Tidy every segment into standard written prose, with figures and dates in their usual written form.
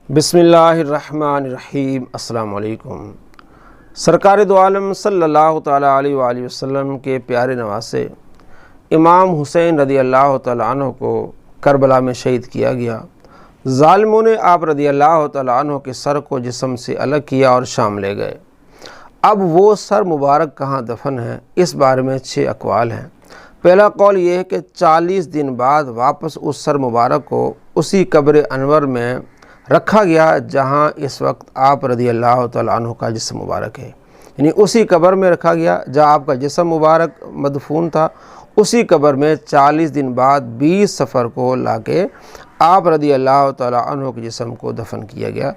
بسم اللہ الرحمن الرحیم۔ السلام علیکم۔ سرکار دو عالم صلی اللہ تعالیٰ علیہ وآلہ وسلم کے پیارے نواسے امام حسین رضی اللہ تعالیٰ عنہ کو کربلا میں شہید کیا گیا۔ ظالموں نے آپ رضی اللہ تعالیٰ عنہ کے سر کو جسم سے الگ کیا اور شام لے گئے۔ اب وہ سر مبارک کہاں دفن ہے، اس بارے میں 6 اقوال ہیں۔ پہلا قول یہ ہے کہ 40 دن بعد واپس اس سر مبارک کو اسی قبر انور میں رکھا گیا جہاں اس وقت آپ رضی اللہ تعالیٰ عنہ کا جسم مبارک ہے، یعنی اسی قبر میں رکھا گیا جہاں آپ کا جسم مبارک مدفون تھا۔ اسی قبر میں 40 دن بعد 20 صفر کو لا کے آپ رضی اللہ تعالیٰ عنہ کے جسم کو دفن کیا گیا۔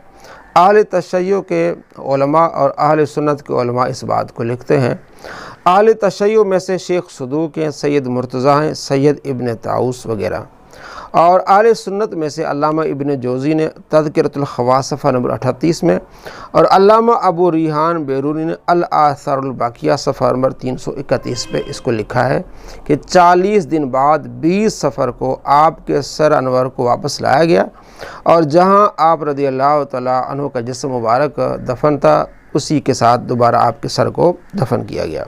اہل تشیع کے علماء اور اہل سنت کے علماء اس بات کو لکھتے ہیں۔ اہل تشیع میں سے شیخ صدوق ہیں، سید مرتضیٰ ہیں، سید ابن طاؤس وغیرہ، اور اہل سنت میں سے علامہ ابن جوزی نے تذکرۃ الخواص صفحہ نمبر 38 میں، اور علامہ ابو ریحان بیرونی نے الآثار الباقیہ صفحہ نمبر 331 پہ اس کو لکھا ہے کہ 40 دن بعد 20 صفر کو آپ کے سر انور کو واپس لایا گیا، اور جہاں آپ رضی اللہ تعالیٰ عنہ کا جسم مبارک دفن تھا اسی کے ساتھ دوبارہ آپ کے سر کو دفن کیا گیا۔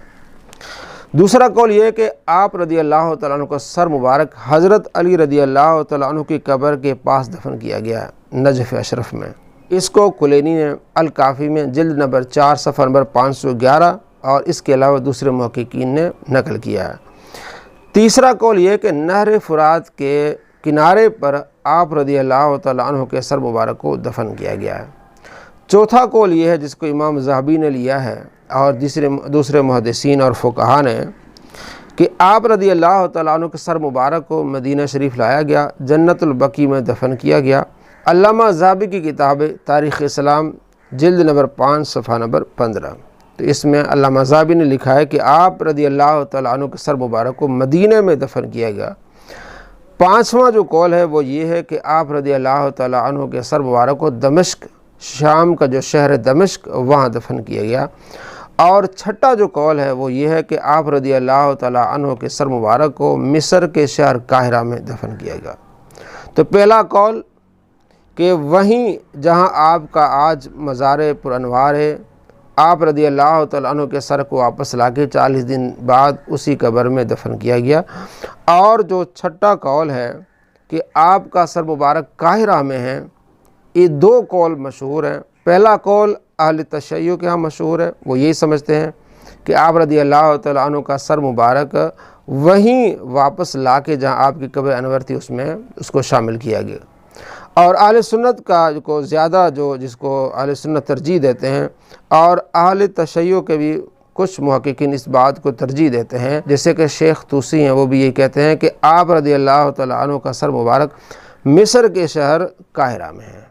دوسرا قول یہ ہے کہ آپ رضی اللہ تعالیٰ عنہ کا سر مبارک حضرت علی رضی اللہ تعالیٰ عنہ کی قبر کے پاس دفن کیا گیا ہے، نجف اشرف میں۔ اس کو کلینی نے الکافی میں جلد نمبر 4 صفحہ نمبر 511 اور اس کے علاوہ دوسرے محققین نے نقل کیا ہے۔ تیسرا قول یہ ہے کہ نہر فرات کے کنارے پر آپ رضی اللہ تعالیٰ عنہ کے سر مبارک کو دفن کیا گیا ہے۔ چوتھا قول یہ ہے جس کو امام ذہبی نے لیا ہے اور دوسرے محدثین اور فقہاء نے، کہ آپ رضی اللہ تعالیٰ عنہ کے سر مبارک کو مدینہ شریف لایا گیا، جنت البقیع میں دفن کیا گیا۔ علامہ ذہبی کی کتاب تاریخ اسلام جلد نمبر 5 صفحہ نمبر 15، تو اس میں علامہ ذہبی نے لکھا ہے کہ آپ رضی اللہ تعالیٰ عنہ کے سر مبارک کو مدینہ میں دفن کیا گیا۔ پانچواں جو قول ہے وہ یہ ہے کہ آپ رضی اللہ تعالیٰ عنہ کے سر مبارک کو دمشق، شام کا جو شہر دمشق، وہاں دفن کیا گیا۔ اور چھٹا جو قول ہے وہ یہ ہے کہ آپ رضی اللہ تعالیٰ عنہ کے سر مبارک کو مصر کے شہر قاہرہ میں دفن کیا گیا۔ تو پہلا قول کہ وہیں جہاں آپ کا آج مزار پر انوار ہے، آپ رضی اللہ تعالیٰ عنہ کے سر کو واپس لا کے 40 دن بعد اسی قبر میں دفن کیا گیا۔ اور جو چھٹا قول ہے کہ آپ کا سر مبارک قاہرہ میں ہے، یہ 2 قول مشہور ہیں۔ پہلا قول اہل تشیع کے ہاں مشہور ہے، وہ یہی سمجھتے ہیں کہ آپ رضی اللہ تعالیٰ عنہ کا سر مبارک وہیں واپس لا کے جہاں آپ کی قبر انور تھی اس کو شامل کیا گیا۔ اور اہل سنت کا کو زیادہ جس کو اہل سنت ترجیح دیتے ہیں، اور اہل تشیع کے بھی کچھ محققین اس بات کو ترجیح دیتے ہیں، جیسے کہ شیخ طوسی ہیں، وہ بھی یہی کہتے ہیں کہ آپ رضی اللہ تعالیٰ عنہ کا سر مبارک مصر کے شہر قاہرہ میں ہے۔